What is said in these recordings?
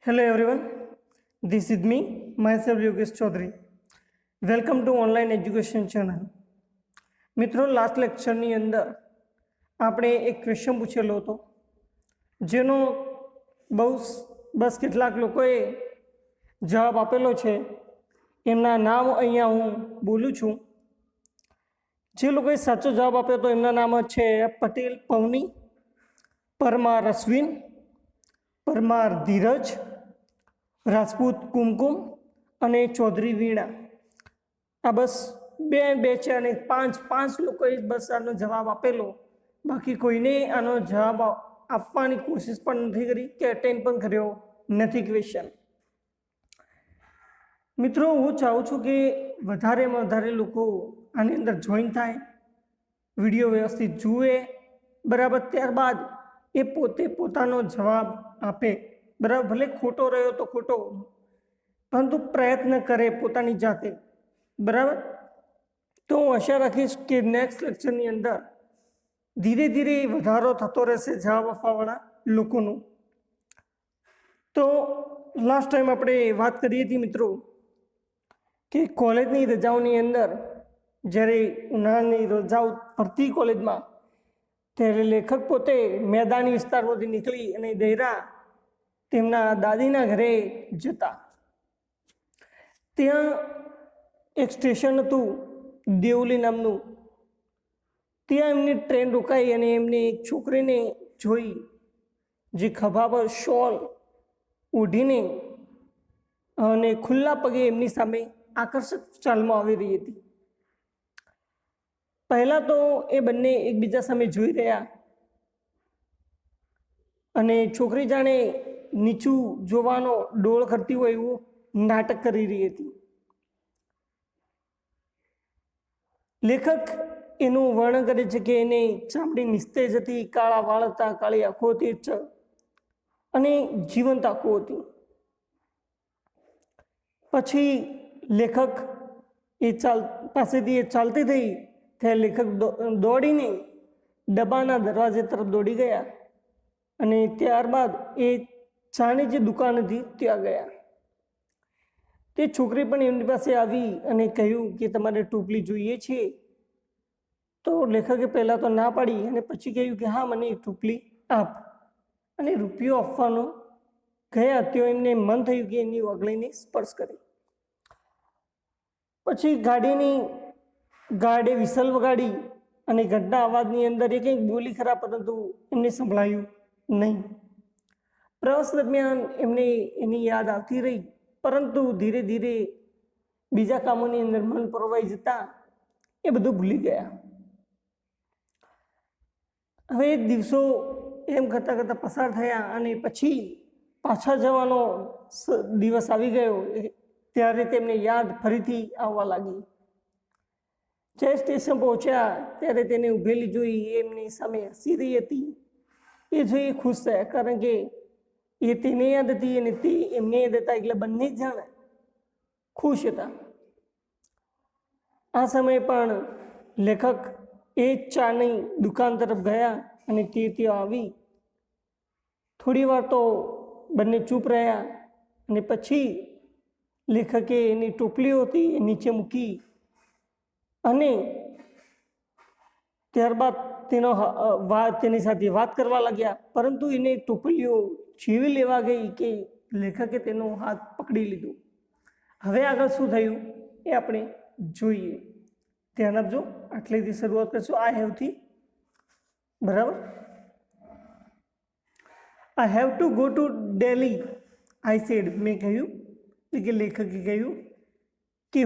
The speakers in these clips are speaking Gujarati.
Hello everyone, this is me, myself Yogesh Chaudhary. Welcome to Online Education Channel. મિત્રો લાસ્ટ લેક્ચરની અંદર આપણે એક ક્વેશ્ચન પૂછેલો હતો જેનો બસ કેટલાક લોકોએ જવાબ આપેલો છે. એમના નામ અહીંયા હું બોલું છું. જે લોકોએ સાચો જવાબ આપ્યો હતો એમના નામ છે પટેલ પવની, પરમાર અશ્વિન, પરમાર ધીરજ, રાજપૂત કુમકુમ અને ચૌધરી વીણા. આ બસ બે છે અને પાંચ લોકોએ બસ આનો જવાબ આપેલો. બાકી કોઈને આનો જવાબ આપવાની કોશિશ પણ નથી કરી કે અટેન્ડ પણ કર્યો નથી ક્વેશ્ચન. મિત્રો, હું ચાહું છું કે વધારેમાં વધારે લોકો આની અંદર જોઈન થાય, વિડીયો વ્યવસ્થિત જુએ, બરાબર. ત્યારબાદ એ પોતે પોતાનો જવાબ આપે, બરાબર. ભલે ખોટો રહ્યો તો ખોટો, પરંતુ પ્રયત્ન કરે પોતાની જાતે, બરાબર. તો હું આશા રાખીશ કે નેક્સ્ટ લેક્ચરની અંદર ધીરે ધીરે વધારો થતો રહેશે જવાબ આપવાવાળા લોકોનો. તો લાસ્ટ ટાઈમ આપણે વાત કરી હતી મિત્રો કે કોલેજની રજાઓની અંદર જ્યારે ઉનાળાની રજાઓ પડતી કોલેજમાં, ત્યારે લેખક પોતે મેદાની વિસ્તારમાંથી નીકળી અને દહેરા તેમના દાદીના ઘરે જતા. ત્યાં એક સ્ટેશન હતું દેવલી નામનું. ત્યાં એમની ટ્રેન રોકાઈ અને એમને એક છોકરીને જોઈ જે ખભા પર શોલ ઓઢીને અને ખુલ્લા પગે એમની સામે આકર્ષક ચાલમાં આવી રહી હતી. પહેલાં તો એ બંને એકબીજા સામે જોઈ રહ્યા અને છોકરી જાણે નીચું જોવાનો ડોળ કરતી હોય એવું નાટક કરી રહી હતી. લેખક એનું વર્ણન કરે છે કે એને ચામડી નિસ્તેજ હતી, કાળા વાળ હતા, કાળી આંખો હતી અને જીવંત આંખો હતી. પછી લેખક પાસેથી એ ચાલતી થઈ ત્યારે લેખક દોડીને ડબ્બાના દરવાજે તરફ દોડી ગયા અને ત્યારબાદ એ ચાની જે દુકાન હતી ત્યાં ગયા. તે છોકરી પણ એમની પાસે આવી અને કહ્યું કે તમારે ટોપલી જોઈએ છે. તો લેખકે પહેલાં તો ના પાડી અને પછી કહ્યું કે હા, મને એક ટોપલી આપ. અને રૂપિયો આપવાનો ગયા તો એમને મન થયું કે એની ઓગળીને સ્પર્શ કરે. પછી ગાર્ડે વિસલ વગાડી અને ઘંટના અવાજની અંદર એ કંઈક બોલી ખરા, પરંતુ એમને સંભળાયું નહીં. પ્રવાસ દરમિયાન એમને એની યાદ આવતી રહી, પરંતુ ધીરે ધીરે બીજા કામોની અંદર મન પરોવાઈ જતા એ બધું ભૂલી ગયા. હવે દિવસો એમ કરતાં કરતાં પસાર થયા અને પછી પાછા જવાનો દિવસ આવી ગયો. ત્યારે તેમને યાદ ફરીથી આવવા લાગી. જે સ્ટેશન પહોંચ્યા ત્યારે તેને ઊભેલી જોઈ એમની સામે હસી રહી હતી. એ જોઈ ખુશ થયા, કારણ કે એ તેને યાદ હતી અને તે એમને યાદ હતા, એટલે બંને જ જાણે ખુશ હતા. આ સમયે પણ લેખક એ ચાની દુકાન તરફ ગયા અને તે ત્યાં આવી. થોડી વાર તો બંને ચૂપ રહ્યા અને પછી લેખકે એની ટોપલીઓ હતી એ નીચે મૂકી અને ત્યારબાદ તેની સાથે વાત કરવા લાગ્યા. પરંતુ એને ટોપલીઓ છીવી લેવા ગઈ કે લેખકે તેનો હાથ પકડી લીધો. હવે આગળ શું થયું એ આપણે જોઈએ. ધ્યાન આપજો. આટલેથી શરૂઆત કરશું આઈ હેવથી, બરાબર. આઈ have to go to Delhi, I said. મેં કહ્યું કે લેખકે કહ્યું કે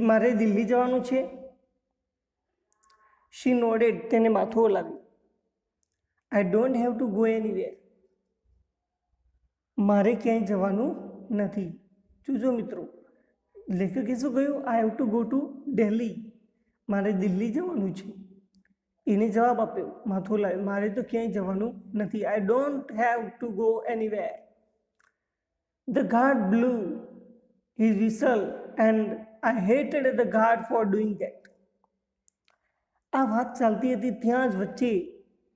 મારે દિલ્હી જવાનું છે. She nodded. તેને માથું હલાવ્યું. I don't have to go anywhere. મારે ક્યાંય જવાનું નથી. જોજો મિત્રો, લેખકે શું કહ્યું? I have to go to Delhi. મારે દિલ્હી જવાનું છે. એને જવાબ આપ્યો, માથું હલાવ્યું, મારે તો ક્યાંય જવાનું નથી. આઈ don't have to go anywhere. The guard blew his whistle and I hated the guard for doing that. આ વાત ચાલતી હતી ત્યાં જ વચ્ચે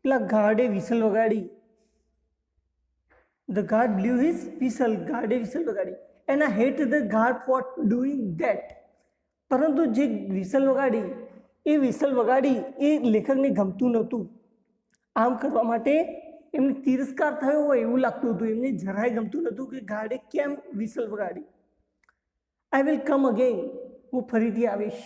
પેલા ગાર્ડે વિસલ વગાડી. The guard blew his whistle, ગાર્ડે વિસલ વગાડી. And I hate the guard for doing that. પરંતુ જે વિસલ વગાડી એ વિસલ વગાડી એ લેખકને ગમતું નહોતું. આમ કરવા માટે એમને તિરસ્કાર થયો હોય એવું લાગતું હતું. એમને જરાય ગમતું નહોતું કે ગાર્ડે કેમ વિસલ વગાડી. આઈ વિલ કમ અગેન, હું ફરીથી આવીશ.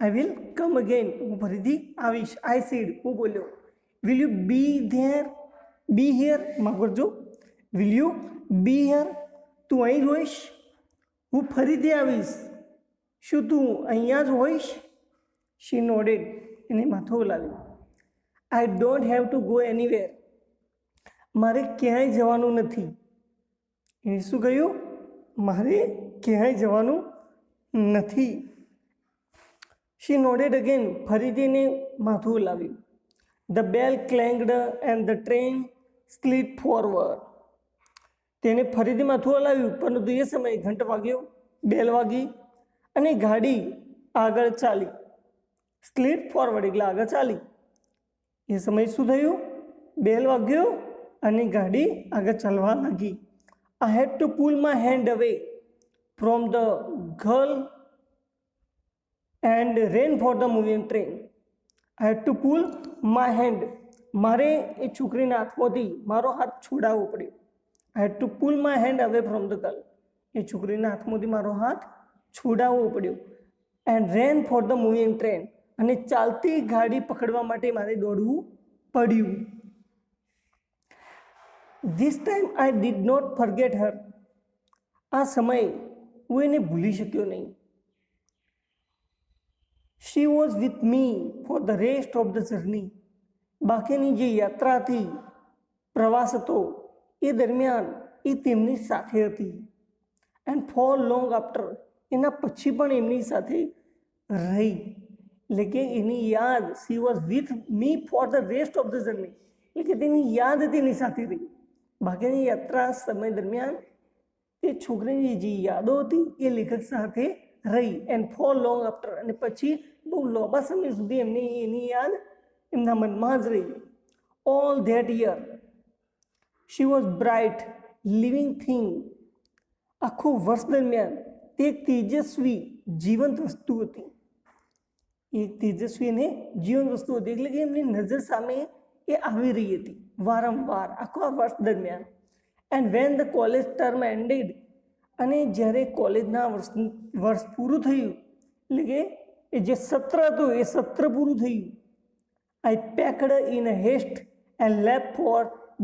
આઈ વિલ કમ અગેન, હું ફરીથી આવીશ. આઈ સેડ, હું બોલ્યો. Will you be there, be here, માફ કરજો, વિલ યુ બી હિયર, તું અહીં હોઈશ. હું ફરીથી આવીશ, શું તું અહીંયા જ હોઈશ? શી નોડેડ, એને માથું હલાવ્યું. I don't have to go anywhere, મારે ક્યાંય જવાનું નથી. એને શું કહ્યું? મારે ક્યાંય જવાનું નથી. શી નોડેડ અગેન, ફરીથી એને માથું હલાવ્યું. The bell clanged and the train slid forward. તેને ફરીથી માથું હલાવ્યું, પરંતુ એ સમયે ઘંટ વાગ્યો, બેલ વાગી અને ગાડી આગળ ચાલી. સ્લીડ ફોરવર્ડ એટલે આગળ ચાલી. એ સમયે શું થયું? બેલ વાગ્યો અને ગાડી આગળ ચાલવા લાગી. I had to pull my hand away from the girl and ran for the moving train. I had to pull my hand, મારે એ છોકરીના હાથમાંથી મારો હાથ છોડાવવો પડ્યો. I had to pull my hand away from the girl, એ છોકરીના હાથમાંથી મારો હાથ છોડાવવો પડ્યો. And ran for the moving train, અને ચાલતી ગાડી પકડવા માટે મારે દોડવું પડ્યું. This time I did not forget her. આ સમયે હું એને ભૂલી શક્યો નહીં. She was with me for the rest of the journey. બાકીની જે યાત્રા હતી, પ્રવાસ હતો, એ દરમિયાન એ તેમની સાથે હતી. એન્ડ ફોર લોંગ આફ્ટર, એના પછી પણ એમની સાથે રહી. એટલે કે એની યાદ, she was with me for the rest of the journey, એટલે કે તેની યાદ તેની સાથે રહી. બાકીની યાત્રા સમય દરમિયાન તે છોકરીની જે યાદો હતી એ લેખક સાથે રહી. એન્ડ ફોર લોંગ આફ્ટર, અને પછી બહુ લાંબા સમય સુધી એની યાદ એમના મનમાં જ રહી. All that year she was bright living thing. આખું વર્ષ દરમિયાન તે તેજસ્વી જીવંત વસ્તુ હતી. એ તેજસ્વી અને જીવંત વસ્તુ હતી, એટલે કે એમની નજર સામે એ આવી રહી હતી વારંવાર આખા વર્ષ દરમિયાન. And when the college term ended, અને જ્યારે કોલેજના વર્ષ પૂરું થયું, એટલે કે એ જે સત્ર હતું એ સત્ર પૂરું થયું. I packed in a haste and left for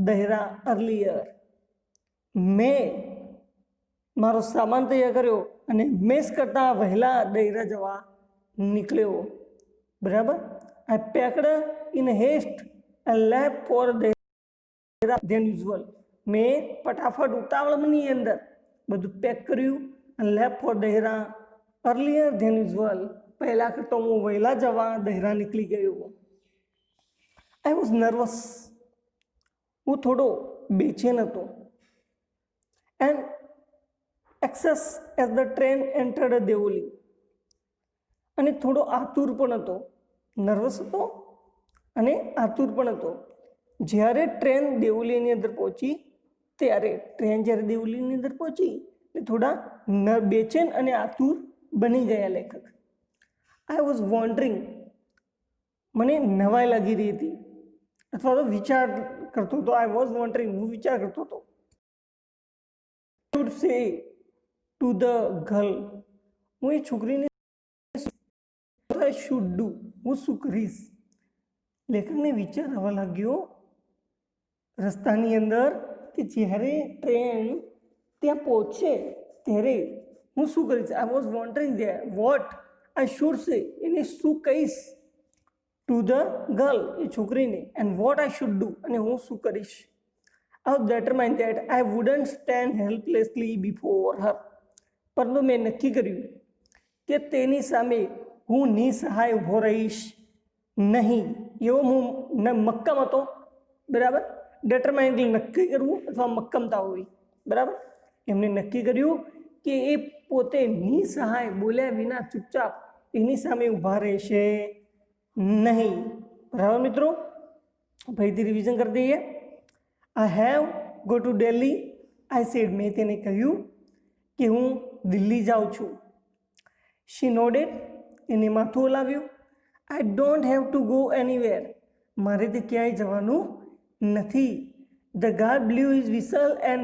Dehra earlier. મેં મારો સામાન તૈયાર કર્યો અને મેસ કરતાં વહેલા દહેરા જવા નીકળ્યો. બરાબર. I packed in haste and left for Dehra than usual. મેં ફટાફટ ઉતાવળની અંદર બધું પેક કર્યું અને left for Dehra earlier than usual. પહેલાં કરતાં હું વહેલા જવા દહેરા નીકળી ગયો. આઈ વોઝ નર્વસ, હું થોડો બેચેન હતો. And access as the train entered Deoli, અને થોડો આતુર પણ હતો. નર્વસ હતો અને આતુર પણ હતો. જ્યારે ટ્રેન દેવોલીની અંદર પહોંચી, જ્યારે દેવોલીની અંદર પહોંચી એટલે થોડા બેચેન અને આતુર બની ગયા લેખક. આઈ વોઝ વોન્ડરિંગ, મને નવાઈ લાગી રહી હતી, અથવા તો વિચાર કરતો હતો. આઈ વોઝ વોન્ડરિંગ, હું વિચાર કરતો હતો. શુડ સે ટુ ધ ગર્લ, હું એ છોકરીને શુડ ડુ, હું શું કરીશ. લેખકને વિચાર આવવા લાગ્યો રસ્તાની અંદર કે જ્યારે ટ્રેન ત્યાં પહોંચે ત્યારે હું શું કરીશ. I was wondering there what I should say, એને શું કહીશ ટુ ધ ગર્લ, એ છોકરીને, and what I should do, અને હું શું કરીશ. I was determined that I wouldn't stand helplessly before her. પરંતુ મેં નક્કી કર્યું કે તેની સામે હું નિસહાય ઊભો રહીશ નહીં. એવો હું મક્કમ હતો. બરાબર. ડિટરમાઇન્ડ એટલે નક્કી કરવું અથવા મક્કમતા હોવી. બરાબર. એમને નક્કી કર્યું કે એ પોતે નિસહાય, બોલ્યા વિના ચૂપચાપ એની સામે ઊભા રહેશે નહીં. બરાબર મિત્રો, ફરીથી રિવિઝન કરી દઈએ. I have go to Delhi. I said, મેં તેને કહ્યું કે હું દિલ્હી જાઉં છું. She nodded. એને માથું હલાવ્યું. I don't have to go anywhere. મારે તે ક્યાંય જવાનું નથી. The guard blew his whistle and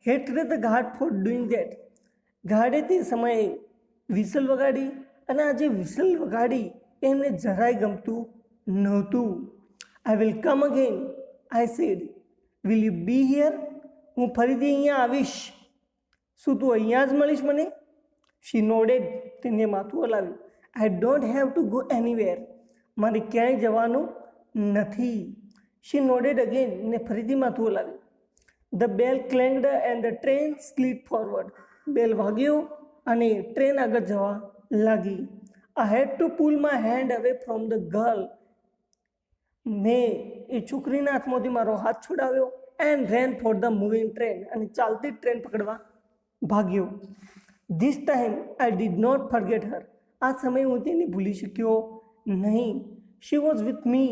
hated the guard for doing that. ગાર્ડે તે સમયે વિસલ વગાડી અને આ જે વિસલ વગાડી એમને જરાય ગમતું નહોતું. I will come again, I said. Will you be here? હું ફરીથી અહીંયા આવીશ. શું તું અહીંયા જ મળીશ મને? She nodded. તેને માથું હલાવ્યું. I don't have to go anywhere. મારે ક્યાંય જવાનું નથી. She nodded again. ને ફરીથી માથું હલાવ્યું. The bell clanged and the train slid forward. બેલ વાગ્યો અને ટ્રેન આગળ જવા લાગી. I had to pull my hand away from the girl. મેં એ છોકરીના હાથમાંથી મારો હાથ છોડાવ્યો and ran for the moving train. અને ચાલતી ટ્રેન પકડવા ભાગ્યો. This time I did not forget her. આ સમયે હું તેને ભૂલી શક્યો નહીં. She was with me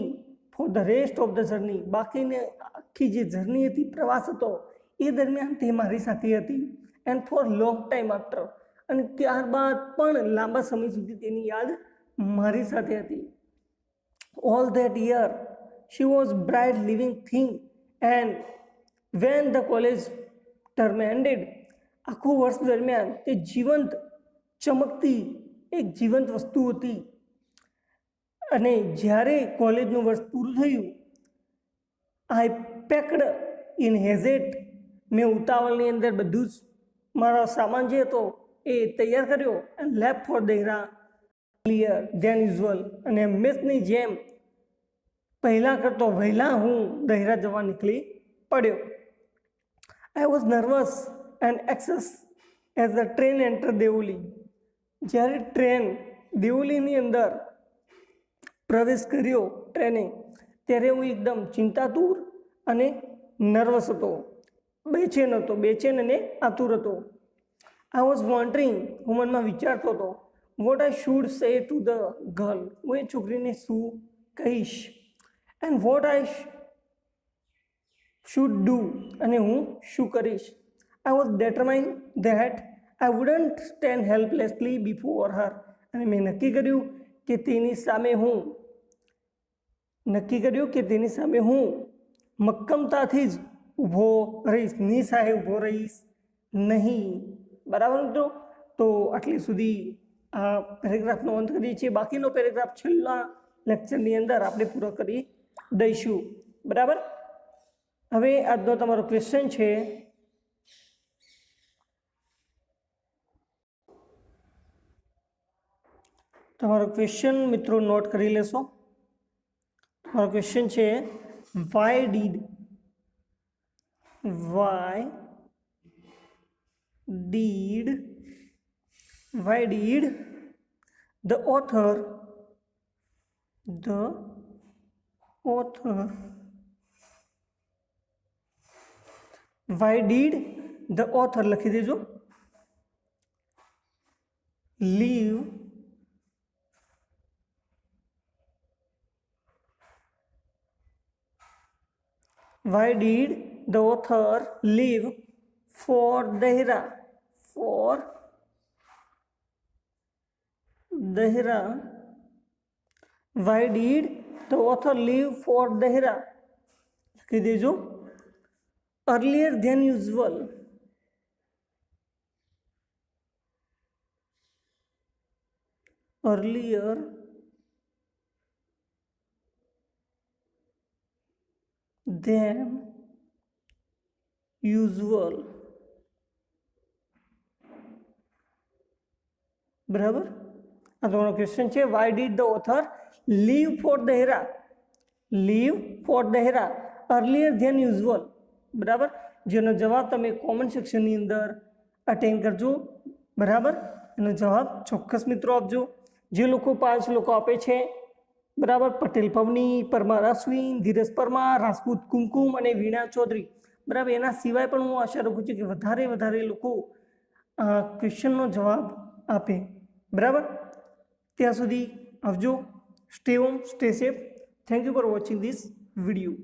for the rest of the journey. બાકીની આખી જે જર્ની હતી, પ્રવાસ હતો, એ દરમિયાન તે મારી સાથે હતી. And for long time after. અને ત્યારબાદ પણ લાંબા સમય સુધી તેની યાદ મારી સાથે હતી. All that year she was bright living thing, and when the college term ended, આખું વર્ષ દરમિયાન તે જીવંત ચમકતી એક જીવંત વસ્તુ હતી. અને જ્યારે કોલેજનું વર્ષ પૂરું થયું, I packed in haste. મેં ઉતાવળની અંદર બધું જ મારો સામાન જે હતો એ તૈયાર કર્યો and left for Dehra earlier than usual. અને હંમેશની જેમ પહેલાં કરતો વહેલા હું દહેરા જવા નીકળી પડ્યો. I was nervous and anxious as the train entered Deoli. જ્યારે ટ્રેન દેવલીની અંદર પ્રવેશ કર્યો ટ્રેને, ત્યારે હું એકદમ ચિંતાતુર અને નર્વસ હતો, બેચેન અને આતુર હતો. I was wondering, હું મનમાં વિચારતો હતો, what I should say to the girl. હું એ છોકરીને શું કહીશ. And what I should do. અને હું શું કરીશ. I was determined that I wouldn't stand helplessly before her. અને મેં નક્કી કર્યું કે તેની સામે હું મક્કમતાથી જ ઊભો રહીશ, નિસહાય ઊભો રહીશ નહીં. બરાબર મિત્રો? તો આટલી સુધી આ પેરેગ્રાફનો અંત કરીએ છીએ. બાકીનો પેરેગ્રાફ છેલ્લા લેક્ચરની અંદર આપણે પૂરો કરી દઈશું. બરાબર? હવે આજનો તમારો ક્વેશ્ચન છે, તમારો ક્વેશ્ચન મિત્રો નોટ કરી લેશો. તમારો ક્વેશ્ચન છે, why did the author લખી દેજો, leave why did the author leave for Dehra? Why did the author leave for Dehra? લખી દેજો. Earlier than usual. Earlier than usual. બરાબર? આ તમારો ક્વેશ્ચન છે, why did the author leave for Dehra earlier than usual. બરાબર? જેનો જવાબ તમે કોમેન્ટ સેક્શનની અંદર અટેન્ડ કરજો. બરાબર? એનો જવાબ ચોક્કસ મિત્રો આપજો. જે લોકો 5 લોકો આપે છે, બરાબર, પટેલ પવની, પરમાર અશ્વિન, ધીરજ પરમાર, રાજપૂત કુમકુમ અને વીણા ચૌધરી. બરાબર? એના સિવાય પણ હું આશા રાખું છું કે વધારે લોકો ક્વેશ્ચનનો જવાબ આપે. બરાબર? ત્યાં સુધી આવજો. Stay home, stay safe. Thank you for watching this video.